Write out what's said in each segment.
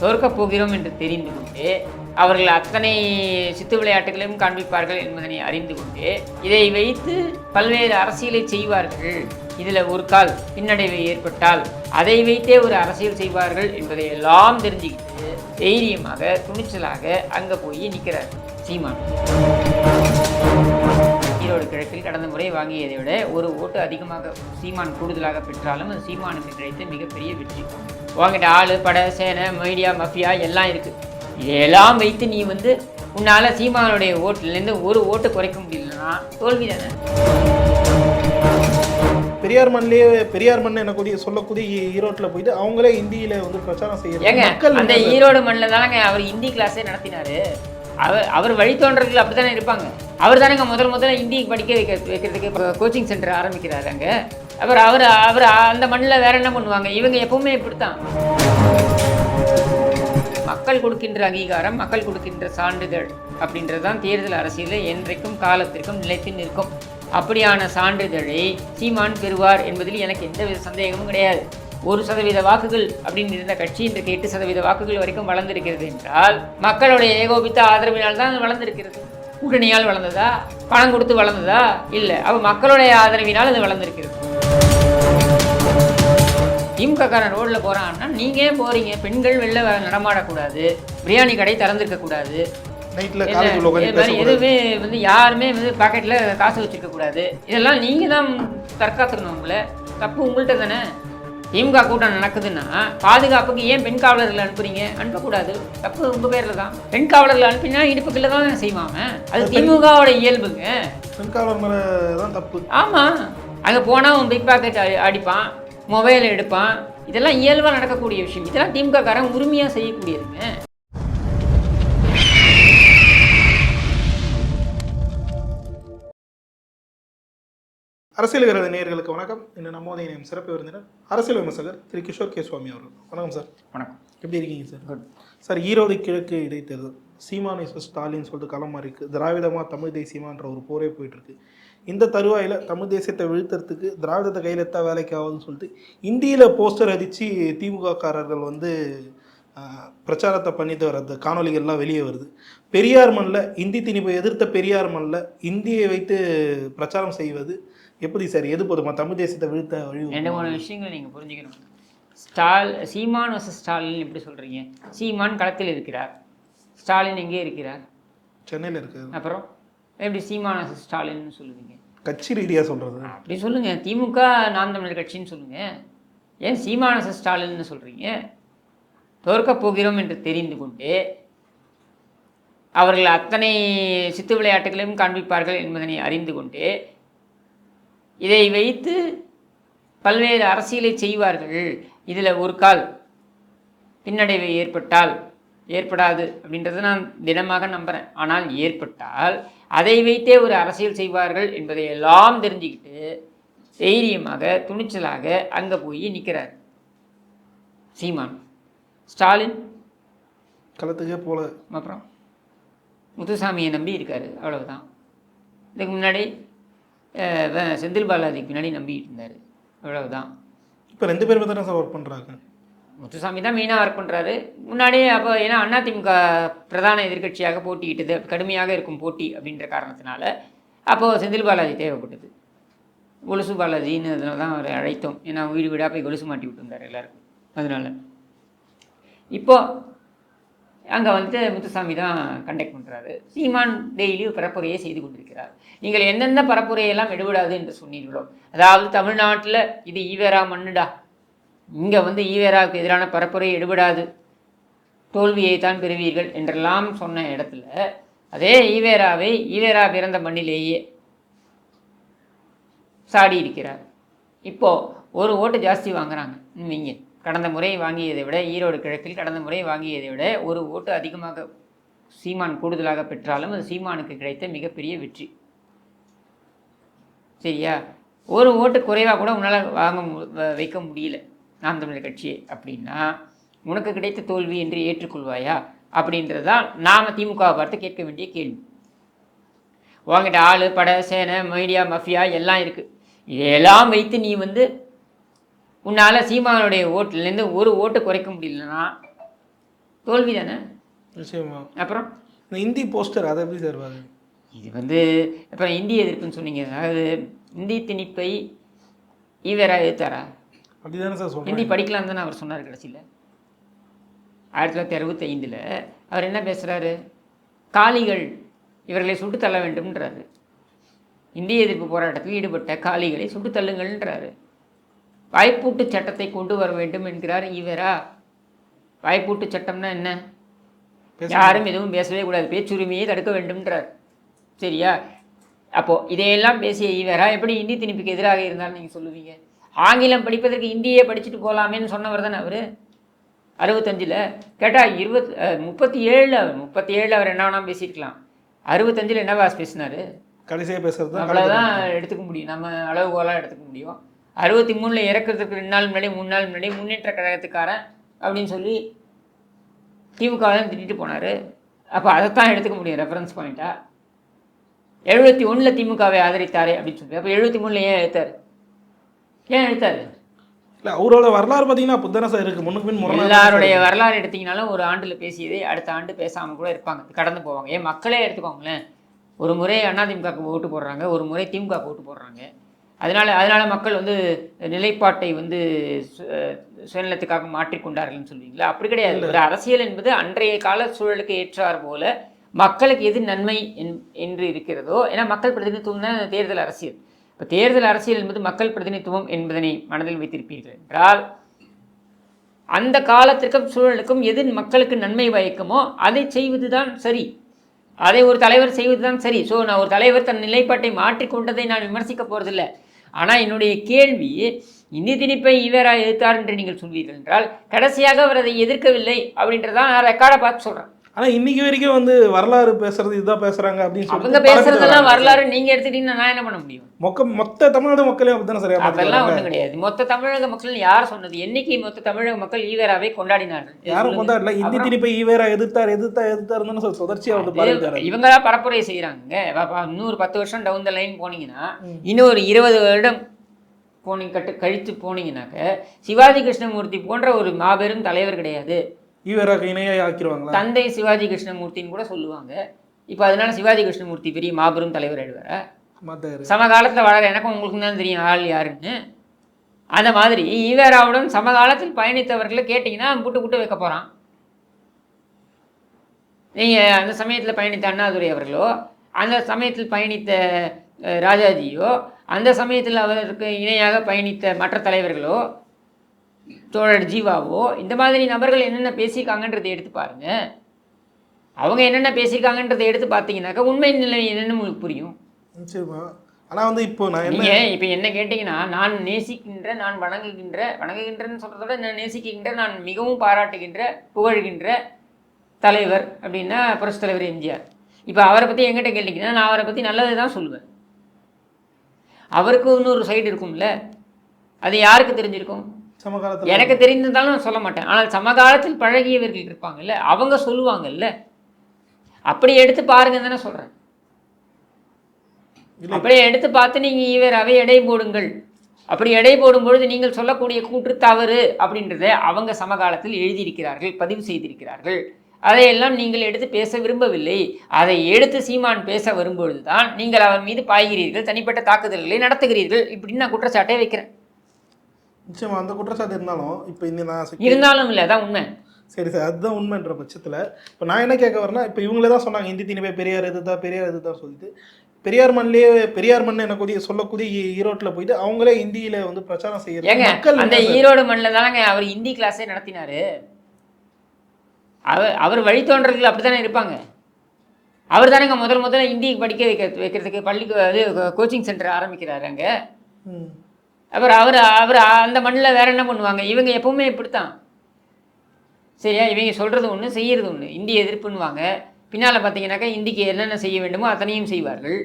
தோற்கப் போகிறோம் என்று தெரிந்து கொண்டு அவர்கள் அத்தனை சித்து விளையாட்டுகளையும் காண்பிப்பார்கள் என்பதனை அறிந்து கொண்டு இதை வைத்து பல்வேறு அரசியலை செய்வார்கள். இதில் ஒரு கால் பின்னடைவு ஏற்பட்டால் அதை வைத்தே ஒரு அரசியல் செய்வார்கள் என்பதை எல்லாம் தெரிஞ்சுக்கிட்டு தைரியமாக துணிச்சலாக அங்கே போய் நிற்கிறார் சீமான். ஈரோடு கிழக்கில் கடந்த முறை வாங்கியதை விட ஒரு ஓட்டு அதிகமாக சீமான் கூடுதலாக பெற்றாலும் அது சீமானுக்கு கிடைத்த மிகப்பெரிய வெற்றி. வாங்கிட்ட ஆளு படை சேனை மீடியா மஃபியா எல்லாம் இருக்குது. இதையெல்லாம் வைத்து நீ உன்னால் சீமானுடைய ஓட்டுலேருந்து ஒரு ஓட்டு குறைக்க முடியலன்னா தோல்வி தானே. பெரியார் மண் எனக்கூடிய சொல்லக்கூடிய ஈரோட்டில் போயிட்டு அவங்களே இந்தியில பிரச்சாரம் செய்ய அந்த ஈரோடு மண்ணில் தானங்க அவர் ஹிந்தி கிளாஸே நடத்தினாரு. அவர் வழித்தோன்றர்கள் அப்படி தானே இருப்பாங்க. அவர் தானேங்க முதல்ல ஹிந்தி படிக்க வைக்கிறதுக்கு கோச்சிங் சென்டர் ஆரம்பிக்கிறாரு அங்கே. அவர் அந்த மண்ணில் வேற என்ன பண்ணுவாங்க? இவங்க எப்பவுமே இப்படித்தான். மக்கள் கொடுக்கின்ற அங்கீகாரம், மக்கள் கொடுக்கின்ற சான்றிதழ் அப்படின்றது தான் தேர்தல் அரசியலில் என்றைக்கும் காலத்திற்கும் நிலைத்து நிற்கும். அப்படியான சான்றிதழை சீமான் பெறுவார் என்பதில் எனக்கு எந்தவித சந்தேகமும் கிடையாது. 1% வாக்குகள் அப்படின்னு இருந்த கட்சி இன்றைக்கு 8% வாக்குகள் வரைக்கும் வளர்ந்திருக்கிறது என்றால் மக்களுடைய ஏகோபித்த ஆதரவினால் தான் வளர்ந்திருக்கிறது. கூட்டணியால் வளர்ந்ததா, பணம் கொடுத்து வளர்ந்ததா? இல்லை, அப்போ மக்களுடைய ஆதரவினால் அது வளர்ந்திருக்கிறது. திமுகக்காரன் ரோடில் போகிறான்னா நீங்கள் ஏன் போகிறீங்க? பெண்கள் வெளில நடமாடக்கூடாது, பிரியாணி கடை திறந்துருக்கக்கூடாது, எதுவுமே யாருமே பாக்கெட்டில் காசு வச்சுருக்கக்கூடாது. இதெல்லாம் நீங்கள் தான் தற்காத்துக்கணும். உங்களை தப்பு உங்கள்கிட்ட தானே. திமுக கூட்டம் நடக்குதுன்னா பாதுகாப்புக்கு ஏன் பெண் காவலர்கள் அனுப்புறீங்க? அனுப்பக்கூடாது, தப்பு உங்கள் பேரில் தான். பெண் காவலர்கள் அனுப்பினா இடுப்புக்குள்ள தான் செய்வாங்க. அது திமுகவோட இயல்புங்க. பெண் காவலர் மேலே தான் தப்பு. ஆமாம், அங்கே போனால் அவன் பிக் பாக்கெட் அடிப்பான், மொபைல் எடுப்பான். இதெல்லாம் இயல்பாக நடக்கக்கூடிய விஷயம். இதெல்லாம் திமுக காரன் உரிமையாக செய்யக்கூடியதுங்க. அரசியல் விரோத நேயர்களுக்கு வணக்கம். இன்று நம்மோடைய சிறப்பு விருந்தினர் அரசியல் விமர்சகர் திரு கிஷோர் கே சுவாமி அவர்கள். வணக்கம் சார். வணக்கம். எப்படி இருக்கீங்க சார்? சார், ஈரோடு கிழக்கு இடைத்தேர்தல் சீமான் ஸ்டாலின் சொல்லிட்டு களம் மாறி இருக்கு. திராவிடமா தமிழ் தேசியமான்ற ஒரு போரே போயிட்டு இருக்கு. இந்த தருவாயில் தமிழ் தேசியத்தை வீழ்த்துறதுக்கு திராவிடத்தை கையில் எத்தா வேலைக்கு ஆகுதுன்னு சொல்லிட்டு இந்தியில் போஸ்டர் அடித்து திமுக காரர்கள் பிரச்சாரத்தை பண்ணிட்டு வர்றது காணொலிகள்லாம் வெளியே வருது. பெரியார் மண்ணில் இந்தி திணிப்பை எதிர்த்த பெரியார் மண்ணில் இந்தியை வைத்து பிரச்சாரம் செய்வது எப்படி சார்? எது போதுமா தமிழ் தேசத்தை வீழ்த்த வழி? 2-3 விஷயங்களை நீங்கள் புரிஞ்சுக்கணும். சீமான் வர்சஸ் ஸ்டாலின் எப்படி சொல்கிறீங்க? சீமான் களத்தில் இருக்கிறார், ஸ்டாலின் எங்கே இருக்கிறார்? சென்னையில் இருக்கு. அப்புறம் எப்படி சீமான் வர்சஸ் ஸ்டாலின்னு சொல்லுவீங்க? கட்சி ரீதியாக சொல்கிறது அப்படி சொல்லுங்கள். திமுக நாம் தமிழர் கட்சின்னு சொல்லுங்கள். ஏன் சீமான் வர்சஸ் ஸ்டாலின்னு சொல்கிறீங்க? தோற்கப் போகிறோம் என்று தெரிந்து கொண்டு அவர்கள் அத்தனை சித்து விளையாட்டுகளையும் காண்பிப்பார்கள் என்பதனை அறிந்து கொண்டு இதை வைத்து பல்வேறு அரசியலை செய்வார்கள். இதில் ஒரு கால் பின்னடைவு ஏற்படாது அப்படின்றத நான் தினமாக நம்புகிறேன். ஆனால் ஏற்பட்டால் அதை வைத்தே ஒரு அரசியல் செய்வார்கள் என்பதை எல்லாம் தெரிஞ்சுக்கிட்டு தைரியமாக துணிச்சலாக அங்கே போய் நிற்கிறார் சீமான். ஸ்டாலின் களத்துக்கே போல. அப்புறம் முத்துசாமியை நம்பி இருக்கார், அவ்வளவுதான். இதுக்கு முன்னாடி செந்தில் பாலாஜிக்கு முன்னாடி நம்பிக்கிட்டு இருந்தார், அவ்வளவுதான். இப்போ 2 பேருமே தானே சார் ஒர்க் பண்ணுறாங்க. முத்துசாமி தான் மெயினாக ஒர்க் பண்ணுறாரு முன்னாடியே. அப்போ ஏன்னா அதிமுக பிரதான எதிர்கட்சியாக போட்டிக்கிட்டது, கடுமையாக இருக்கும் போட்டி அப்படின்ற காரணத்தினால அப்போது செந்தில் பாலாஜி தேவைப்பட்டது. கொலுசு பாலாஜின்னு அதனால தான் அவரை அழைத்தோம். ஏன்னா வீடு வீடாக போய் கொலுசு மாட்டி விட்டுருந்தார் எல்லாருக்கும். அதனால் இப்போது அங்கே முத்துசாமி தான் கண்டக்ட் பண்ணுறாரு. சீமான் டெய்லி பரப்புரையை செய்து கொண்டிருக்கிறார். நீங்கள் எந்தெந்த பரப்புரையெல்லாம் எடுபடாது என்று சொன்னீர்களோ, அதாவது தமிழ்நாட்டில் இது ஈவேரா மண்ணுடா, இங்கே ஈவேராவுக்கு எதிரான பரப்புரை எடுபடாது, தோல்வியைத்தான் பெறுவீர்கள் என்றெல்லாம் சொன்ன இடத்துல அதே ஈவேரா பிறந்த மண்ணிலேயே சாடி இருக்கிறார். இப்போது ஒரு ஓட்டு ஜாஸ்தி வாங்குறாங்க. நீங்க கடந்த முறை வாங்கியதை விட, ஈரோடு கிழக்கில் கடந்த முறை வாங்கியதை விட ஒரு ஓட்டு அதிகமாக சீமான் கூடுதலாக பெற்றாலும் அது சீமானுக்கு கிடைத்த மிகப்பெரிய வெற்றி. சரியா? ஒரு ஓட்டு குறைவாக கூட உன்னால் வைக்க முடியல நாம் தமிழர் கட்சியை அப்படின்னா உனக்கு கிடைத்த தோல்வி என்று ஏற்றுக்கொள்வாயா அப்படின்றது தான் நாம் திமுகவை பார்த்து கேட்க வேண்டிய கேள்வி. உங்ககிட்ட ஆளு படை சேனை மீடியா மஃபியா எல்லாம் இருக்குது. இதையெல்லாம் வைத்து நீ உன்னால் சீமானுடைய ஓட்டுலேருந்து ஒரு ஓட்டு குறைக்க முடியலன்னா தோல்வி தானே. நிச்சயமா. அப்புறம் இந்த இந்தி போஸ்டர் அதை எப்படி சார் வருது? இது வந்து அப்புறம் இந்தி எதிர்ப்புன்னு சொன்னீங்க. அதாவது இந்தி திணிப்பை ஈவேரா எதிர்த்தாரா? அப்படிதானே சார் ஹிந்தி சொல்கிறேன். படிக்கலாம் தானே அவர் சொன்னார் கடைசியில். 1965 அவர் என்ன பேசுகிறாரு? காளிகள் இவர்களை சுட்டு தள்ள வேண்டும்ன்றாரு. இந்திய எதிர்ப்பு போராட்டத்தில் ஈடுபட்ட காளிகளை சுட்டு தள்ளுங்கள்ன்றாரு. வாய்ப்பூட்டு சட்டத்தை கொண்டு வர வேண்டும் என்கிறார் ஈவேரா. வாய்ப்பூட்டு சட்டம்னா என்ன? யாரும் எதுவும் பேசவே கூடாது, பேச்சுரிமையை தடுக்க வேண்டும்ன்றார். சரியா? அப்போது இதையெல்லாம் பேசிய ஈவேரா எப்படி இந்தி திணிப்புக்கு எதிராக இருந்தாலும் நீங்கள் சொல்லுவீங்க? ஆங்கிலம் படிப்பதற்கு இந்தியே படிச்சுட்டு போகலாமேன்னு சொன்னவர் தானே அவர் 65. கேட்டால் 37 அவர் என்ன வேணால் பேசியிருக்கலாம். 65 என்னவா பேசினார்? கடைசியாக பேசுறது தான் அவ்வளோதான் எடுத்துக்க முடியும், நம்ம அளவுகோலாக எடுத்துக்க முடியும். 63 இறக்கிறதுக்கு 2 நாள் முன்னாடி 3 நாள் முன்னாடி முன்னேற்ற கழகத்துக்காரன் அப்படின்னு சொல்லி திமுக தான் திட்டிட்டு போனார். அப்போ அதைத்தான் எடுத்துக்க முடியும் ரெஃபரன்ஸ் பாயிண்ட்டாக. 71 திமுகவை ஆதரித்தாரே அப்படின்னு சொல்லி, அப்போ 73 ஏன் எடுத்தார்? ஏன் எடுத்தார்? இல்லை, அவரோட வரலாறு பார்த்தீங்கன்னா புத்தன சார் இருக்குது, முன்னுக்கு பின் முரணாக. எல்லாருடைய வரலாறு எடுத்திங்கனாலும் ஒரு ஆண்டில் பேசியதே அடுத்த ஆண்டு பேசாமல் கூட இருப்பாங்க, கடந்து போவாங்க. ஏன் மக்களே எடுத்துக்கோங்களேன், ஒரு முறை அதிமுகவுக்கு ஓட்டு போடுறாங்க, ஒரு முறை திமுக ஓட்டு போடுறாங்க. அதனால மக்கள் வந்து நிலைப்பாட்டை வந்து சுயநலத்துக்காக மாற்றிக்கொண்டார்கள்னு சொல்லுவீங்களா? அப்படி கிடையாது. ஒரு அரசியல் என்பது அன்றைய கால சூழலுக்கு ஏற்றார் போல மக்களுக்கு எது நன்மை என்று இருக்கிறதோ, ஏன்னா மக்கள் பிரதிநிதித்துவம் தான் தேர்தல் அரசியல். இப்போ தேர்தல் அரசியல் என்பது மக்கள் பிரதிநிதித்துவம் என்பதனை மனதில் வைத்திருப்பீர்கள் என்றால், அந்த காலத்திற்கும் சூழலுக்கும் எது மக்களுக்கு நன்மை பயக்குமோ அதை செய்வது தான் சரி, அதை ஒரு தலைவர் செய்வது தான் சரி. ஸோ நான் ஒரு தலைவர் தன் நிலைப்பாட்டை மாற்றிக்கொண்டதை நான் விமர்சிக்க போகிறதில்லை. ஆனால் என்னுடைய கேள்வி, இந்தி திணிப்பை ஈவேரா எதிர்த்தார் என்று நீங்கள் சொல்வீர்கள் என்றால், கடைசியாக அவர் அதை எதிர்க்கவில்லை அப்படின்றதான் நான் ரெக்கார்டை பார்த்து சொல்கிறேன். ஆனால் இன்னைக்கு வரைக்கும் வந்து வரலாறு பேசுறது இதுதான் பேசுறாங்க அப்படின்னு சொல்லி அவங்க பேசுறதெல்லாம் வரலாறு நீங்க எடுத்துட்டீங்கன்னா நான் என்ன பண்ண முடியும்? மொத்த தமிழ்நாடு மக்களையும் அப்படித்தானே சரியா? அதெல்லாம் ஒன்றும் கிடையாது. மொத்த தமிழக மக்கள் யார் சொன்னது? என்னைக்கு மொத்த தமிழக மக்கள் ஈவேராவை கொண்டாடினார்கள்? யாரும் கொண்டாடல. இந்தி திணிப்பை ஈவேரா எதிர்த்தாருன்னு தொடர்ச்சியா வந்து பாருங்க. இவங்க தான் பரப்புரை செய்யறாங்க. இன்னொரு 10 வருஷம் டவுன் த லைன் போனீங்கன்னா, இன்னொரு 20 வருடம் கழித்து போனீங்கன்னாக்க சிவாஜி கிருஷ்ணமூர்த்தி போன்ற ஒரு மாபெரும் தலைவர் கிடையாது. ஈவேராக்கு இணையாக ஆக்கிடுவாங்களா? தந்தை சிவாஜி கிருஷ்ணமூர்த்தின்னு கூட சொல்லுவாங்க. இப்போ அதனால சிவாஜி கிருஷ்ணமூர்த்தி பெரிய மாபெரும் தலைவர் ஆயிடுவார? சமகாலத்தில் வளர எனக்கும் உங்களுக்கு தான் தெரியும் ஆள் யாருன்னு. அந்த மாதிரி ஈவேராவுடன் சமகாலத்தில் பயணித்தவர்களை கேட்டிங்கன்னா புட்டு வைக்க போகிறான். நீங்கள் அந்த சமயத்தில் பயணித்த அண்ணாதுரை அவர்களோ, அந்த சமயத்தில் பயணித்த ராஜாஜியோ, அந்த சமயத்தில் அவருக்கு இணையாக பயணித்த மற்ற தலைவர்களோ, தோழர் ஜீவாவோ, இந்த மாதிரி நபர்கள் என்னென்ன பேசியிருக்காங்கன்றதை எடுத்து பாருங்க. அவங்க என்னென்ன பேசியிருக்காங்கன்றதை எடுத்து பார்த்தீங்கன்னாக்கா உண்மை நிலை என்னென்னு உங்களுக்கு புரியும். நிச்சயமா. ஆனால் வந்து இப்போ இப்போ என்ன கேட்டிங்கன்னா, நான் நேசிக்கின்ற, நான் வணங்குகின்றன்னு சொல்கிறத விட நான் நேசிக்கின்ற, நான் மிகவும் பாராட்டுகின்ற, புகழ்கின்ற தலைவர் அப்படின்னா புரட்சித் தலைவர் எம்ஜிஆர். இப்போ அவரை பற்றி என்கிட்ட கேட்டிங்கன்னா நான் அவரை பற்றி நல்லது தான் சொல்லுவேன். அவருக்கு இன்னொரு சைடு இருக்கும்ல, அது யாருக்கு தெரிஞ்சிருக்கும்? சமகாலத்தில் எனக்கு தெரிந்திருந்தாலும் நான் சொல்ல மாட்டேன். ஆனால் சமகாலத்தில் பழகியவர்கள் இருப்பாங்கல்ல, அவங்க சொல்லுவாங்கல்ல. அப்படி எடுத்து பாருங்க தானே சொல்கிறேன். அப்படியே எடுத்து பார்த்து நீங்கள் ஈவேராவை எடை போடுங்கள். அப்படி எடை போடும்பொழுது நீங்கள் சொல்லக்கூடிய கூற்று தவறு அப்படின்றத அவங்க சமகாலத்தில் எழுதியிருக்கிறார்கள், பதிவு செய்திருக்கிறார்கள். அதையெல்லாம் நீங்கள் எடுத்து பேச விரும்பவில்லை. அதை எடுத்து சீமான் பேச வரும்பொழுது தான் நீங்கள் அவர் மீது பாய்கிறீர்கள், தனிப்பட்ட தாக்குதல்களை நடத்துகிறீர்கள். இப்படின்னு நான் குற்றச்சாட்டை வைக்கிறேன். நிச்சயமா அந்த குற்றச்சாட்டு இருந்தாலும் இப்போ நான் இருந்தாலும் இல்லை, அதான் உண்மை. சரி சார், அதுதான் உண்மைன்ற பட்சத்தில் இப்போ நான் என்ன கேட்க வரேன்னா, இப்போ இவங்களே தான் சொன்னாங்க இந்தி திணிப்பை பெரியார் எதிர்த்தா சொல்லிட்டு, பெரியார் மண் எனக்கு சொல்லக்கூடிய ஈரோட்டில் போயிட்டு அவங்களே இந்தியில வந்து பிரச்சாரம் செய்யறாங்க. அந்த ஈரோடு மண்ணில் தானங்க அவர் இந்தி கிளாஸே நடத்தினாரு. அவர் வழித்தோன்றர்கள் அப்படி தானே இருப்பாங்க. அவர் தானேங்க முதல்ல இந்தி படிக்க வைக்கிறதுக்கு பள்ளிக்கு கோச்சிங் சென்டர் ஆரம்பிக்கிறாரு அங்கே. அப்புறம் அவர் அந்த மண்ணில் வேற என்ன பண்ணுவாங்க? இவங்க எப்பவுமே இப்படித்தான். சரியா? இவங்க சொல்கிறது ஒன்று, செய்கிறது ஒன்று. இந்தி எதிர்ப்புன்னுவாங்க, பின்னால் பார்த்தீங்கன்னாக்கா இந்திக்கு என்னென்ன செய்ய வேண்டுமோ அத்தனையும் செய்வார்கள்.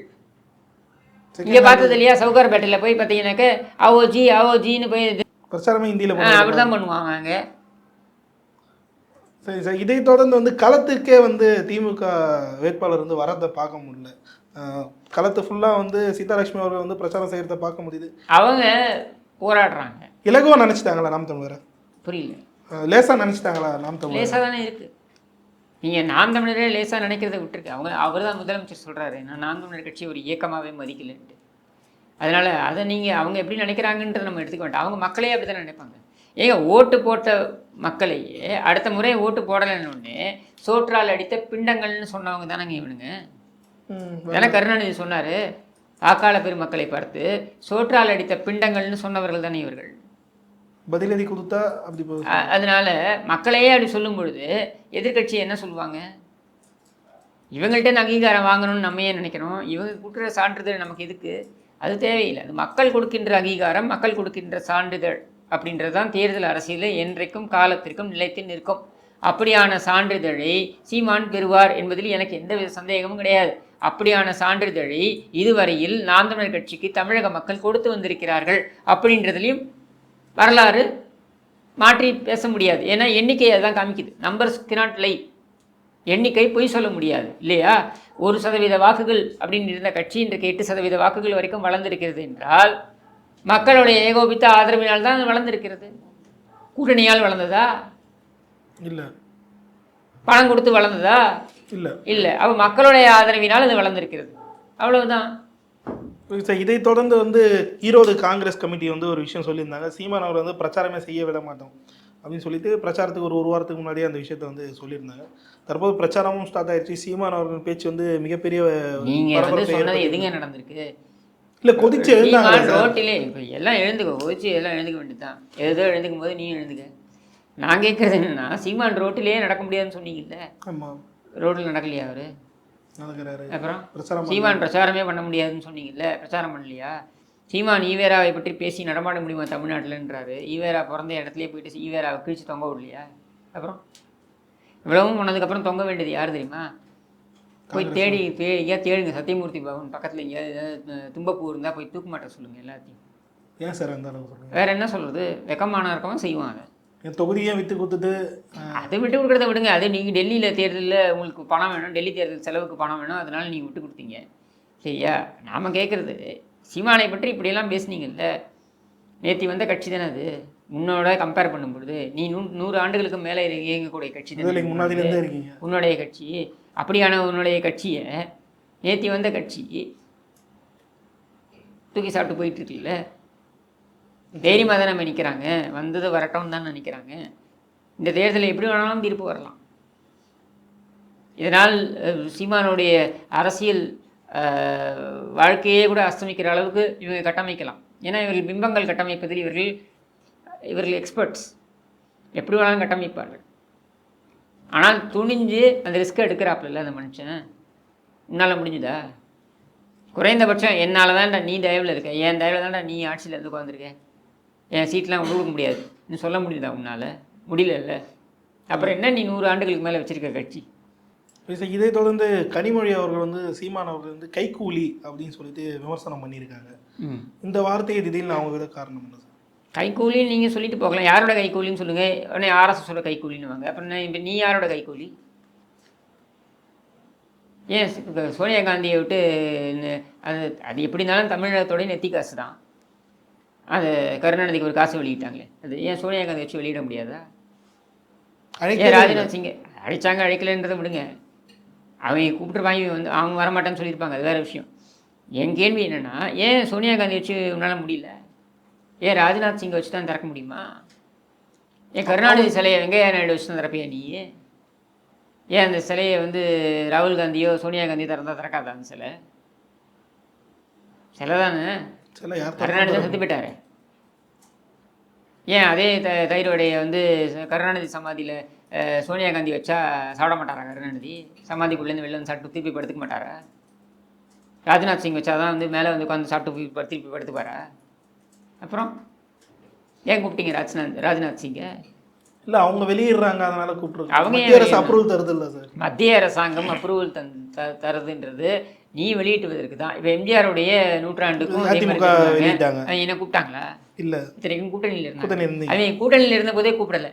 இங்கே பார்த்தது இல்லையா, சவுகார்பேட்டையில் போய் பார்த்தீங்கன்னாக்க ஆவோஜின்னு போய் பிரச்சாரமே இந்தியில் அப்படி தான் பண்ணுவாங்க அங்கே. சரி சார், இதை தொடர்ந்து வந்து களத்துக்கே வந்து திமுக வேட்பாளர் வந்து வரதை பார்க்க முடியல. களத்து ஃபுல்லாக வந்து சீதாலட்சுமி அவர்கள் வந்து பிரச்சாரம் செய்கிறத பார்க்க முடியுது. அவங்க போராடுறாங்க. இலகுவாக நினச்சிட்டாங்களா நாம் தமிழரை? புரியல. லேசாக நினச்சிட்டாங்களா நாம் தமிழர்? லேசாக தானே இருக்குது. நீங்கள் நாம் தமிழரே லேசாக நினைக்கிறத விட்டுருக்கு. அவர் தான் முதலமைச்சர் சொல்கிறாரு, நான் நாம் தமிழர் கட்சி ஒரு இயக்கமாகவே மதிக்கலைன்ட்டு. அதனால் அதை அவங்க எப்படி நினைக்கிறாங்கன்றதை நம்ம எடுத்துக்க வேண்டாம். அவங்க மக்களே அப்படி தான் நினைப்பாங்க. ஏங்க ஓட்டு போட்ட மக்களையே அடுத்த முறை ஓட்டு போடலைன்னு சோற்றால் அடித்த பிண்டங்கள்னு சொன்னவங்க தானேங்க இவனுங்க. தானே கருணாநிதி சொன்னார், வாக்காள பெருமக்களை பார்த்து சோற்றால் அடித்த பிண்டங்கள்னு சொன்னவர்கள் தானே இவர்கள். பதிலடி கொடுத்தா அப்படி போகுது. அதனால மக்களையே அப்படி சொல்லும் பொழுது எதிர்கட்சி என்ன சொல்லுவாங்க? இவங்கள்ட்ட அங்கீகாரம் வாங்கணும்னு நம்ம ஏன் நினைக்கிறோம்? இவங்க கொடுக்குற சான்றிதழ் நமக்கு எதுக்கு? அது தேவையில்லை. அது மக்கள் கொடுக்கின்ற அங்கீகாரம், மக்கள் கொடுக்கின்ற சான்றிதழ் அப்படின்றது தான் தேர்தல் அரசியலில் என்றைக்கும் காலத்திற்கும் நிலைத்து நிற்கும். அப்படியான சான்றிதழை சீமான் பெறுவார் என்பதில் எனக்கு எந்தவித சந்தேகமும் கிடையாது. அப்படியான சான்றிதழை இதுவரையில் நாம் தமிழர் கட்சிக்கு தமிழக மக்கள் கொடுத்து வந்திருக்கிறார்கள் அப்படின்றதுலையும் வரலாறு மாற்றி பேச முடியாது. ஏன்னா எண்ணிக்கை அதுதான் காமிக்குது. Numbers cannot lie. எண்ணிக்கை பொய் சொல்ல முடியாது இல்லையா? 1% வாக்குகள் அப்படின்னு இருந்த கட்சி இன்றைக்கு 8% வாக்குகள் வரைக்கும் வளர்ந்திருக்கிறது என்றால் மக்களுடைய ஏகோபித்த ஆதரவினால் தான் வளர்ந்திருக்கிறது. கூட்டணியால் வளர்ந்ததா? இல்லை. பணம் கொடுத்து வளர்ந்ததா? இல்லை. இல்லை. அப்போ மக்களுடைய ஆதரவினால் அது வளர்ந்திருக்கிறது, அவ்வளவுதான். சார், இதை தொடர்ந்து ஈரோடு காங்கிரஸ் கமிட்டி ஒரு விஷயம் சொல்லியிருந்தாங்க. சீமான் அவர் பிரச்சாரமே செய்ய விட மாட்டோம் அப்படின்னு சொல்லிட்டு பிரச்சாரத்துக்கு ஒரு வாரத்துக்கு முன்னாடியே அந்த விஷயத்தை சொல்லியிருந்தாங்க. தற்போது பிரச்சாரமும் ஸ்டார்ட் ஆயிடுச்சு. சீமான் அவர்கள் பேச்சு மிகப்பெரிய நீங்க சொன்னது எதுங்க நடந்திருக்கு? இல்லை, கொதிச்சு எழுந்தாங்க ரோட்டிலே. இப்போ எல்லாம் எழுந்துக்கோ, கொதிச்சு எல்லாம் எழுந்துக்க வேண்டியதுதான். ஏதோ எழுந்துக்கும் போது நீ எழுந்துக்க. நான் கேட்குறது என்னன்னா, சீமான் ரோட்டிலே நடக்க முடியாதுன்னு சொன்னீங்கல்ல. ஆமாம். ரோட்டில் நடக்கலையா அவரு? நடக்கிறாரு. அப்புறம் சீமான் பிரச்சாரமே பண்ண முடியாதுன்னு சொன்னீங்கல்ல, பிரச்சாரம் பண்ணலையா? சீமான் ஈவேராவை பற்றி பேசி நடமாட முடியுமா தமிழ்நாட்டில்ன்றாரு. ஈவேரா பிறந்த இடத்துலேயே போயிட்டு ஈவேராவை கிழிச்சு தொங்க விடலையா? அப்புறம் இவ்வளவும் பண்ணதுக்கப்புறம் தொங்க வேண்டியது யார் தெரியுமா? போய் தேடுங்க. சத்தியமூர்த்தி பவன் பக்கத்தில் எங்கேயாவது தும்பப்பூ இருந்தால் போய் தூக்க மாட்ட சொல்லுங்கள் எல்லாத்தையும். ஏன் சார் அந்த அளவு சொல்லுங்கள்? வேறு என்ன சொல்கிறது? வெக்கமான இருக்கவன் செய்வான். அதை என் தொகுதியை விட்டு கொடுத்துட்டு அதை விட்டு கொடுக்குறத விடுங்க. அது நீங்கள் டெல்லியில் தேர்தலில் உங்களுக்கு பணம் வேணும், டெல்லி தேர்தல் செலவுக்கு பணம் வேணும், அதனால் நீங்கள் விட்டு கொடுத்தீங்க. சரியா? நாம் கேட்குறது, சீமானை பற்றி இப்படியெல்லாம் பேசுனீங்கல்ல. நேற்று வந்த கட்சி தானே அது. முன்னோட கம்பேர் பண்ணும் பொழுது நீ 100 ஆண்டுகளுக்கு மேலே இயங்கக்கூடிய கட்சி தானே முன்னாடியிலேருந்தே இருக்கீங்க. உன்னுடைய கட்சி. அப்படியான உன்னுடைய கட்சியை நேற்று வந்த கட்சி தூக்கி சாப்பிட்டு போயிட்டு இருக்குல்ல. தைரியமாக தான் நம்ம நிற்கிறாங்க. வந்தது வரட்டும் தான் நினைக்கிறாங்க. இந்த தேர்தலில் எப்படி வேணாலும் தீர்ப்பு வரலாம். இதனால் சீமானுடைய அரசியல் வாழ்க்கையே கூட அஸ்தமிக்கிற அளவுக்கு இவங்க கட்டமைக்கலாம். ஏன்னா இவர்கள் பிம்பங்கள் கட்டமைப்பதில் இவர்கள் எக்ஸ்பர்ட்ஸ். எப்படி வேணாலும் கட்டமைப்பார்கள். ஆனால் துணிஞ்சு அந்த ரிஸ்க்கை எடுக்கிறாப்புல அந்த மனுஷன். உன்னால் முடிஞ்சுதா? குறைந்தபட்சம் என்னால் தான்டா நீ தயவில் இருக்க, என் தயவில் தான்டா நீ ஆட்சியில் இருந்து உட்காந்துருக்க, என் சீட்லாம் கொடுக்க முடியாது நீ சொல்ல முடியுதா? உன்னால் முடியல. அப்புறம் என்ன நீ 100 ஆண்டுகளுக்கு மேலே வச்சுருக்க கட்சி? இதை தொடர்ந்து கனிமொழி அவர்கள் சீமான் அவர்கள் கைக்கூலி அப்படின்னு சொல்லிட்டு விமர்சனம் பண்ணியிருக்காங்க. இந்த வார்த்தையை திடீர்னு அவங்க விட காரணம் என்ன சார்? கைக்கூலின்னு நீங்கள் சொல்லிட்டு போகலாம். யாரோட கைக்கூலின்னு சொல்லுங்கள். உடனே RSSோட கைக்கூலின்னு வாங்க. அப்புறம் இப்போ நீ யாரோட கைக்கூலி? ஏன் சோனியா காந்தியை விட்டு அது எப்படி இருந்தாலும் தமிழகத்தோடைய நெத்தி காசு தான். அது கருணாநிதிக்கு ஒரு காசு வெளியிட்டாங்களே, அது ஏன் சோனியா காந்தி வச்சு வெளியிட முடியாதா? ஏன் ராஜ்நாத் சிங்கை அழைச்சாங்க அழைக்கலைன்றதை விடுங்க. அவங்க கூப்பிட்டுருப்பாங்க, அவங்க வரமாட்டேன்னு சொல்லியிருப்பாங்க, அது வேறு விஷயம். என் கேள்வி என்னென்னா, ஏன் சோனியா காந்தி வச்சு உன்னால் முடியல? ஏன் ராஜ்நாத் சிங்கை வச்சு தான் திறக்க முடியுமா? ஏன் கருணாநிதி சிலையை வெங்கையா நாயுடு வச்சு தான் திறப்பியா நீ? ஏன் அந்த சிலையை ராகுல் காந்தியோ சோனியா காந்தியோ திறக்காதா? அந்த சிலை தானே. கருணாநிதி தான் செத்து போயிட்டாரு. ஏன் அதே தைரோடைய கருணாநிதி சமாதியில் சோனியா காந்தி வச்சா சாப்பிட மாட்டாரா? கருணாநிதி சமாதிக்குள்ளேருந்து வெளில சாப்பிட்டு திருப்பி படுத்துக்க மாட்டாரா? ராஜ்நாத் சிங் வச்சா தான் மேலே உட்காந்து சாப்பிட்டு திருப்பி படுத்துப்பாரா? அப்புறம் ஏன் கூப்பிட்டீங்க ராஜ்நாத் சிங்கை? இல்லை, அவங்க வெளியிடுறாங்க, அதனால கூப்பிட்ருக்காங்க. அவங்க மத்திய அரசு அப்ரூவல் தருது இல்லை சார்? மத்திய அரசாங்கம் அப்ரூவல் தருதுன்றது நீ வெளியிட்டுவதற்கு தான். இப்போ எம்ஜிஆருடைய 100ஆண்டுக்கும் என்ன கூப்பிட்டாங்களா? இல்லை, இத்தனைக்கும் கூட்டணியில் இருந்தாங்க. அவங்க கூட்டணியில் இருந்த போதே கூப்பிடலை.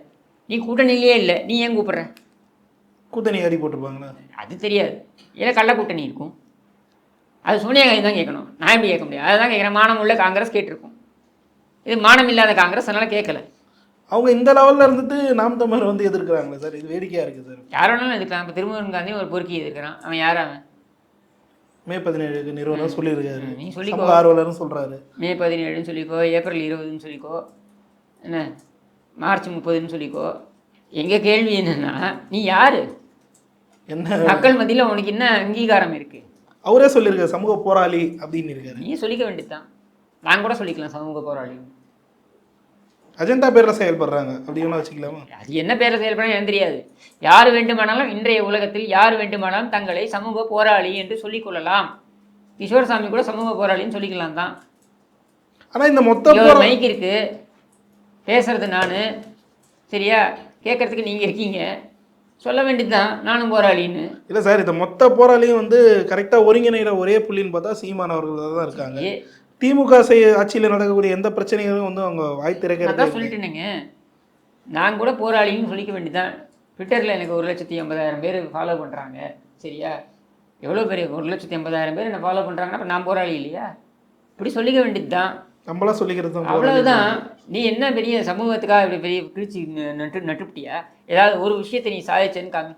நீ கூட்டணியிலே இல்லை, நீ ஏன் கூப்பிட்ற? கூட்டணி அறி போட்டிருப்பாங்களா? அது தெரியாது. ஏன்னா கள்ள கூட்டணி இருக்கும். அது சோனியா காந்தி தான் கேட்கணும், நான் எப்படி கேட்க முடியாது? அதுதான் கேட்குறேன். மானம் உள்ள காங்கிரஸ் கேட்டிருக்கும். இது மானம் இல்லாத காங்கிரஸ், அதனால் கேட்கல. அவங்க இந்த லெவலில் இருந்துட்டு நாம் தமிழர் வந்து எதிர்க்கிறாங்களே சார், இது வேடிக்கையாக இருக்குது சார். யார் வேணாலும் எதிர்க்கலாம். இப்போ திருமுருகன் காந்தி ஒரு பொறுக்கி எதிர்க்கிறான். அவன் யார்? அவன் மே 17 நிறுவனம் சொல்லியிருக்காரு, நீ சொல்லிக்கோ. சமூக ஆர்வலர்னு சொல்கிறாரு. மே 17ன்னு சொல்லிக்கோ, ஏப்ரல் 20ன்னு சொல்லிக்கோ, என்ன மார்ச் 30ன்னு சொல்லிக்கோ. எங்கள் கேள்வி என்னென்னா, நீ யார்? என்ன மக்கள் மத்தியில் உனக்கு என்ன அங்கீகாரம் இருக்குது? அவரே சொல்லியிருக்காரு சமூக போராளி அப்படின்னு இருக்காரு. நீ சொல்லிக்க வேண்டியதுதான். நான் கூட சொல்லிக்கலாம் சமூக போராளி. அஜெண்டா பேரில் செயல்படுறாங்க அப்படின்னு வச்சுக்கலாமா? அது என்ன பேரில் செயல்படுறாங்க எனக்கு தெரியாது. யார் வேண்டுமானாலும் இன்றைய உலகத்தில் யார் வேண்டுமானாலும் தங்களை சமூக போராளி என்று சொல்லிக்கொள்ளலாம். கிஷோர்சாமி கூட சமூக போராளின்னு சொல்லிக்கலாம் தான். ஆனால் இந்த மொத்த மைக் இருக்கு, பேசுறது நான், சரியா, கேட்கறதுக்கு நீங்கள் இருக்கீங்க, சொல்ல வேண்டியது தான் நானும் போராளின்னு. இல்லை சார், இந்த மொத்த போராளியும் வந்து கரெக்டாக ஒருங்கிணைகிற ஒரே புள்ளின்னு பார்த்தா சீமான் அவர்கள் தான் இருக்காங்க. திமுக ஆட்சியில் நடக்கக்கூடிய எந்த பிரச்சனைகளும் வந்து அவங்க வாய் திறக்கிறதா சொல்லிட்டுனுங்க. நான் கூட போராளின்னு சொல்லிக்க வேண்டியதான். ட்விட்டரில் எனக்கு 1,80,000 பேர் ஃபாலோ பண்ணுறாங்க, சரியா? எவ்வளோ பேர் 1,80,000 பேர் என்னை ஃபாலோ பண்ணுறாங்கன்னா அப்போ நான் போராளி இல்லையா? இப்படி சொல்லிக்க வேண்டியது தான். நம்மளாம் சொல்லிக்கிறது தான். அவ்வளவுதான். நீ என்ன பெரிய சமூகத்துக்காக இப்படி பெரிய கிழிச்சி நட்டுப்பிட்டியா? ஏதாவது ஒரு விஷயத்தை நீ சாதிச்சேன்னு காமி.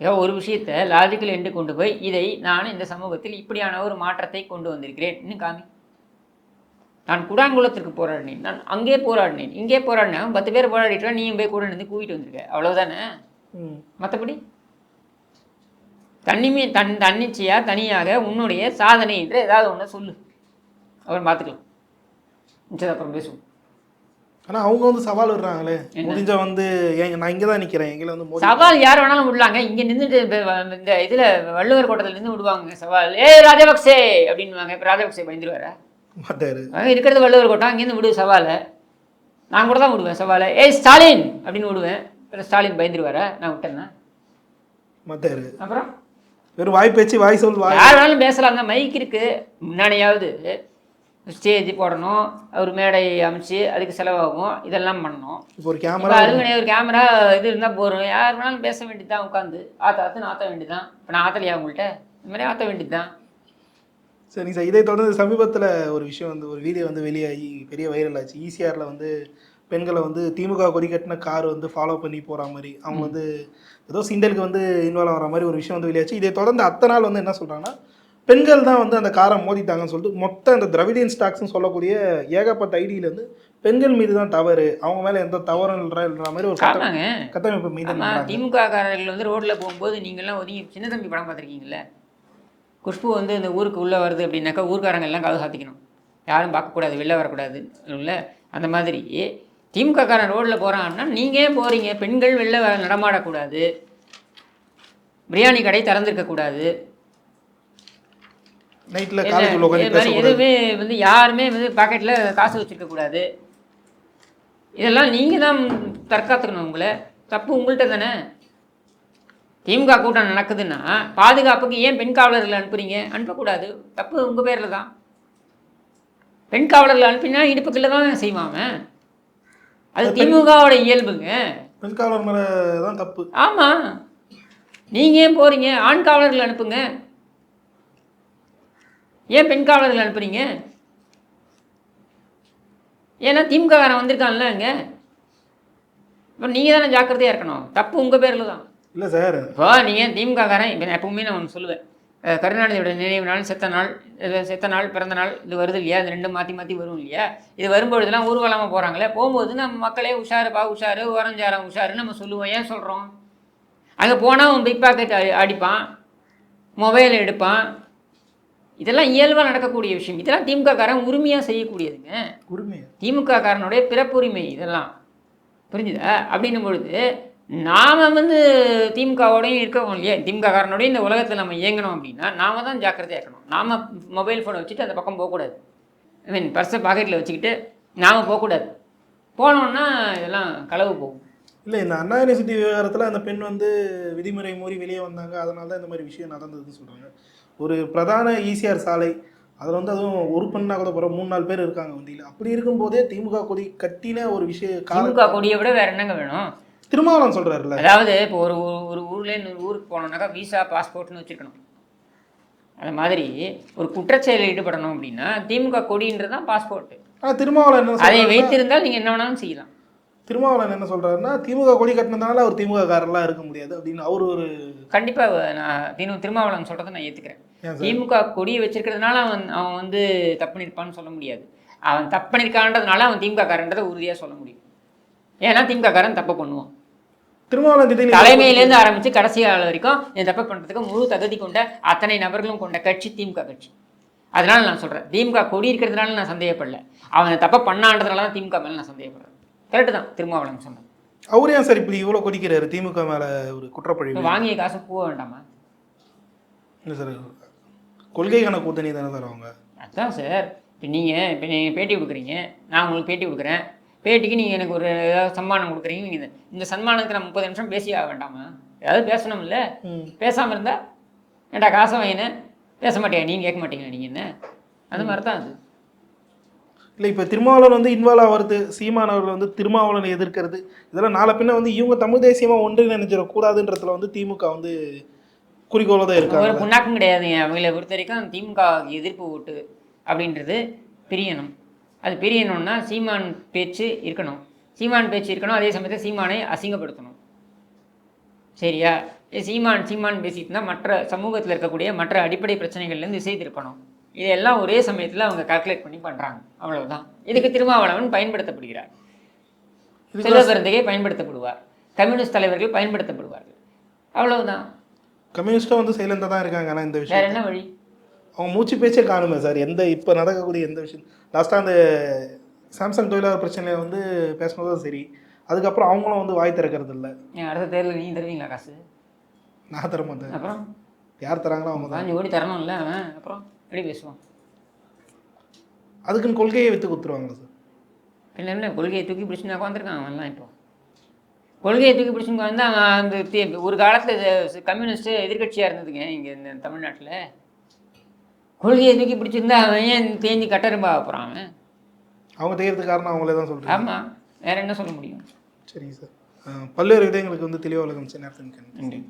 ஏதோ ஒரு விஷயத்தை லாஜிக்கல் என்று கொண்டு போய் இதை நான் இந்த சமூகத்தில் இப்படியான ஒரு மாற்றத்தை கொண்டு வந்திருக்கிறேன் இன்னும் காமி. நான் குடாங்குளத்திற்கு போராடினேன், நான் அங்கே போராடினேன், இங்கே போராடினேன், 10 பேர் போராடிட்டு நீயும் போய் கூட நின்று கூவிட்டு வந்திருக்க, அவ்வளவுதானே? மற்றபடி தன்னிச்சையா தனியாக உன்னுடைய சாதனை என்று ஏதாவது ஒன்று சொல்லு, அப்புறம் பார்த்துக்கலாம். மிச்சது அப்புறம் பேசுவோம். ஆனால் அவங்க வந்து சவால் விடுறாங்களே, முடிஞ்ச வந்து நான் இங்கே தான் நிற்கிறேன், எங்களை வந்து சவால் யார் வேணாலும் விடலாங்க. இங்கே நின்றுட்டு இந்த இதில் வள்ளுவர் கோட்டத்தில் நின்று விடுவாங்க சவால். ராஜபக்சே அப்படின்வாங்க. இப்போ ராஜபக்சே பயந்துருவாரா? மாட்டாரு. இருக்கிறது வள்ளுவர் கோட்டம், அங்கேருந்து விடு சவாலை. நான் கூட தான் விடுவேன் சவாலை. ஸ்டாலின் அப்படின்னு விடுவேன். ஸ்டாலின் பயந்துருவாரா? நான் விட்டேன்னா மாட்டாரு. அப்புறம் வெறும் வாய் பேச்சு வாய் சொல் யார் வேணாலும் பேசலாம் தான். மைக் இருக்குது, முன்னாடியாவது ஸ்டேஜ் போடணும், ஒரு மேடை அமைச்சு அதுக்கு செலவாகும், இதெல்லாம் பண்ணணும். இப்போ ஒரு கேமரா ஒரு கேமரா இது இருந்தால் போகிறோம். யார் வேணாலும் பேச வேண்டியது உட்காந்து ஆற்றுன்னு ஆற்ற வேண்டியது தான். இப்போ நான் ஆற்றலையா உங்கள்கிட்ட? இந்த மாதிரி ஆற்ற வேண்டியது தான். சரி சார், இதை தொடர்ந்து சமீபத்தில் ஒரு விஷயம் வந்து ஒரு வீடியோ வந்து வெளியாகி பெரிய வைரல் ஆச்சு. ஈசிஆரில் வந்து பெண்களை வந்து திமுக கொடி கட்டின கார் வந்து ஃபாலோ பண்ணி போகிற மாதிரி, அவங்க வந்து ஏதோ சிண்டலுக்கு வந்து இன்வால்வ் ஆகிற மாதிரி ஒரு விஷயம் வந்து வெளியாச்சு. இதை தொடர்ந்து அத்தனை நாள் வந்து என்ன சொல்கிறாங்கன்னா, பெண்கள் தான் வந்து அந்த காரை மோதிட்டாங்கன்னு சொல்லிட்டு மொத்த அந்த திராவிடியன் ஸ்டாக்ஸ்ன்னு சொல்லக்கூடிய ஏகப்பட்ட ஐடியில் வந்து பெண்கள் மீது தான் தவறு, அவங்க மேலே எந்த தவறும் இல்லைன்ற மாதிரி ஒரு கட்டமைப்பு மீது. திமுக காரர்கள் வந்து ரோட்டில் போகும்போது நீங்கள்லாம் ஒதுங்கி சின்ன தம்பி படம் பார்த்துருக்கீங்களே, குஷ்பு வந்து இந்த ஊருக்கு உள்ளே வருது அப்படின்னாக்கா ஊர்க்காரங்க எல்லாம் கதை சாத்திக்கணும், யாரும் பார்க்கக்கூடாது, வெளில வரக்கூடாது இல்லை. அந்த மாதிரி திமுக காரன் ரோட்டில் போகிறான்னா நீங்கள் ஏன் போகிறீங்க? பெண்கள் வெளில நடமாடக்கூடாது, பிரியாணி கடை திறந்துருக்கக்கூடாது, எதுவுமே வந்து யாருமே வந்து பாக்கெட்டில் காசு வச்சுருக்கக்கூடாது. இதெல்லாம் நீங்கள் தான் தற்காத்துக்கணும். உங்களை தப்பு உங்கள்கிட்ட தானே. திமுக கூட்டம் நடக்குதுன்னா பாதுகாப்புக்கு ஏன் பெண் காவலர்களை அனுப்புறீங்க? அனுப்பக்கூடாது, தப்பு உங்கள் பேரில் தான். பெண் காவலர்களை அனுப்பினா இடுப்புக்குள்ள தான் செய்வாங்க. அது திமுகவோட இயல்புங்க. பெண் காவலர் மேலே தான் தப்பு. ஆமாம், நீங்கள் ஏன் போகிறீங்க? ஆண் காவலர்கள் அனுப்புங்க, ஏன் பெண் காவலர்கள் அனுப்புறீங்க? ஏன்னா திமுக காரன் வந்திருக்கான்ல அங்கே. இப்போ நீங்கள் தானே ஜாக்கிரதையாக இருக்கணும், தப்பு உங்கள் பேரில் தான். இல்லை சார், இப்போ நீங்கள் திமுக காரன், இப்போ நான் எப்பவுமே நான் ஒன்று சொல்லுவேன், கருணாநிதியோட நினைவு நாள், செத்த நாள், பிறந்த நாள் இது வருது இல்லையா, இது ரெண்டும் மாற்றி மாற்றி வரும் இல்லையா. இது வரும்பொழுதுலாம் ஊர்வலமாக போகிறாங்களே, போகும்போது நம்ம மக்களே உஷாருப்பா உஷாரு, ஓரஞ்சாரம் உஷாருன்னு நம்ம சொல்லுவோம். ஏன் சொல்கிறோம்? அங்கே போனால் அவன் பிக் பாக்கெட் அடிப்பான், மொபைல் எடுப்பான், இதெல்லாம் இயல்பாக நடக்கக்கூடிய விஷயம். இதெல்லாம் திமுக காரன் உரிமையாக செய்யக்கூடியதுங்க. திமுக காரனுடைய பிறப்புரிமை இதெல்லாம், புரிஞ்சுதா? அப்படின்னும் பொழுது நாம் வந்து திமுகவோடையும் இருக்கவும் இல்லையா, திமுக காரனோடய இந்த உலகத்தில் நம்ம இயங்கணும் அப்படின்னா நாம் தான் ஜாக்கிரதையாக இருக்கணும். நாம் மொபைல் ஃபோனை வச்சுட்டு அந்த பக்கம் போகக்கூடாது. ஐ மீன் பர்ஸை பாக்கெட்டில் வச்சுக்கிட்டு நாம் போகக்கூடாது. போனோன்னா இதெல்லாம் களவு போகும். இல்லை, இந்த அண்ணா யூனிவர்சிட்டி விவகாரத்தில் அந்த பெண் வந்து விதிமுறை மீறி வெளியே வந்தாங்க, அதனால தான் இந்த மாதிரி விஷயம் நடந்ததுன்னு சொல்கிறாங்க. ஒரு பிரதான ஈசிஆர் சாலை, அதில் வந்து அதுவும் ஒரு பெண்ணாக கூட போகிற 3-4 பேர் இருக்காங்க வண்டியில். அப்படி இருக்கும்போதே திமுக கொடி கட்டின ஒரு விஷயம், திமுக கொடியை விட வேறு என்னங்க வேணும்? திருமாவளவன் சொல்கிறாருல்ல, அதாவது இப்போ ஒரு ஊரில் இன்னொரு ஊருக்கு போனோம்னாக்கா விசா பாஸ்போர்ட்னு வச்சுருக்கணும். அது மாதிரி ஒரு குற்றச்செயலில் ஈடுபடணும் அப்படின்னா திமுக கொடின்றது தான் பாஸ்போர்ட்டு. திருமாவளவன் அதை வைத்திருந்தால் நீங்கள் என்ன வேணாலும் செய்யலாம். திருமாவளவன் என்ன சொல்றாருன்னா திமுக கொடி கட்டினதுனால அவர் திமுக காரெல்லாம் இருக்க முடியாது அப்படின்னு அவர் ஒரு கண்டிப்பாக நான் திருமாவளவன் சொல்கிறத நான் ஏற்றுக்கிறேன். ஏன் சார்? திமுக கொடியை வச்சிருக்கிறதுனால அவன் வந்து தப்பு பண்ணியிருப்பான்னு சொல்ல முடியாது. அவன் தப்பு பண்ணியிருக்கான்றதுனால அவன் திமுக காரன்றதை உறுதியாக சொல்ல முடியும். ஏன்னா திமுக காரன் தப்பு பண்ணுவான். திருமாவளவன் திடீர்னு தலைமையிலேருந்து ஆரம்பித்து கடைசி ஆள் வரைக்கும் இந்த தப்பு பண்ணுறதுக்கு முழு தகுதி கொண்ட அத்தனை நபர்களும் கொண்ட கட்சி திமுக கட்சி. அதனால நான் சொல்கிறேன், திமுக கொடி இருக்கிறதுனால நான் சந்தேகப்படல, அவன் தப்பை பண்ணான்றதுனால தான் திமுக மேலே நான் சந்தேகப்படுறேன். கரெக்டு தான் திருமாவளவன் சொன்னது. அவர் ஏன் சார் இப்படி இவ்வளோ கொதிக்கிறாரு திமுக மேலே ஒரு குற்றப்பழிவு? வாங்கிய காசு போக வேண்டாமா? இல்லை சார், கொள்கைக்கான கூட்டணி தானே சார் அவங்க. அதுதான் சார். இப்போ நீங்கள் பேட்டி கொடுக்குறீங்க, நான் உங்களுக்கு பேட்டி கொடுக்குறேன். பேட்டிக்கு நீங்கள் எனக்கு ஒரு ஏதாவது சன்மானம் கொடுக்குறீங்க. நீங்கள் இந்த சன்மானத்துக்கு நான் 30 நிமிஷம் பேசி ஆக வேண்டாமா? ஏதாவது பேசணும் இல்லை? பேசாமல் இருந்தால் ஏன்டா காசை வாங்கினேன் பேச மாட்டேங்க, நீங்கள் கேட்க மாட்டீங்களா? நீங்கள் என்ன அந்த மாதிரி தான் அது. இல்லை இப்போ திருமாவளவன் வந்து இன்வால்வ் ஆகிறது, சீமான் அவர்கள் வந்து திருமாவளவனை எதிர்க்கிறது, இதெல்லாம் நாளை பின்ன வந்து இவங்க தமிழ் தேசியமாக ஒன்று நினைச்சிடக்கூடாதுன்றதுல வந்து திமுக வந்து குறிக்கோளாக தான் இருக்காங்க. ஒரு புண்ணாக்கும் கிடையாதுங்க. அவங்கள பொறுத்த வரைக்கும் திமுக எதிர்ப்பு ஓட்டு அப்படின்றது பிரியணும். அது பிரியணும்னா சீமான் பேச்சு இருக்கணும். சீமான் பேச்சு இருக்கணும், அதே சமயத்தில் சீமானை அசிங்கப்படுத்தணும். சரியா? சீமான் பேசிட்டுனா மற்ற சமூகத்தில் இருக்கக்கூடிய மற்ற அடிப்படை பிரச்சனைகள்லேருந்து திசை திருப்பணும். இதெல்லாம் ஒரே சமயத்தில் அவங்க கால்குலேட் பண்ணி பண்ணுறாங்க. அவ்வளவுதான். இதுக்கு திருமாவளவன் பயன்படுத்தப்படுகிறார், செல்வபிறந்தகை பயன்படுத்தப்படுவார், கம்யூனிஸ்ட் தலைவர்கள் பயன்படுத்தப்படுவார்கள். அவ்வளவுதான். கம்யூனிஸ்ட்டும் வந்து சைலண்டாக தான் இருக்காங்க. ஆனால் இந்த வேற விஷயம் என்ன வழி? அவங்க மூச்சு பேச்சே காணுமே சார். எந்த இப்போ நடக்கக்கூடிய எந்த விஷயம், லாஸ்ட்டாக அந்த சாம்சங் தொழிலாளர் பிரச்சனையை வந்து பேசினதும் சரி, அதுக்கப்புறம் அவங்களும் வந்து வாய் திறக்கிறது இல்லை. அடுத்த தேர்தலில் நீங்கள் தருவீங்களா காசு? நான் தர மாட்டேன். அப்புறம் யார் தராங்களோ அவங்க தான். 5 கோடி தரணும்ல அவன். அப்புறம் எப்படி பேசுவான்? அதுக்குன்னு கொள்கையை விற்று கொடுத்துருவாங்களா சார்? இல்லை கொள்கையை தூக்கி பிடிச்சுன்னு உட்காந்துருக்கான் அவன்லாம். இப்போ கொள்கையை தூக்கி பிடிச்சுன்னு வந்து அவன் அந்த ஒரு காலத்தில் கம்யூனிஸ்ட்டு எதிர்கட்சியாக இருந்ததுங்க இங்கே இந்த தமிழ்நாட்டில். கொள்கையை தூக்கி பிடிச்சிருந்தா அவன் ஏன் தேஞ்சி கட்டரும்பாக போகிறான் அவன்? அவங்க செய்யறதுக்கு காரணம் அவங்களே தான் சொல்கிறாங்க. ஆமாம், வேறு என்ன சொல்ல முடியும்? சரிங்க சார். பல்வேறு விதங்களுக்கு வந்து தெளிவாக நேரத்துக்கு நன்றி.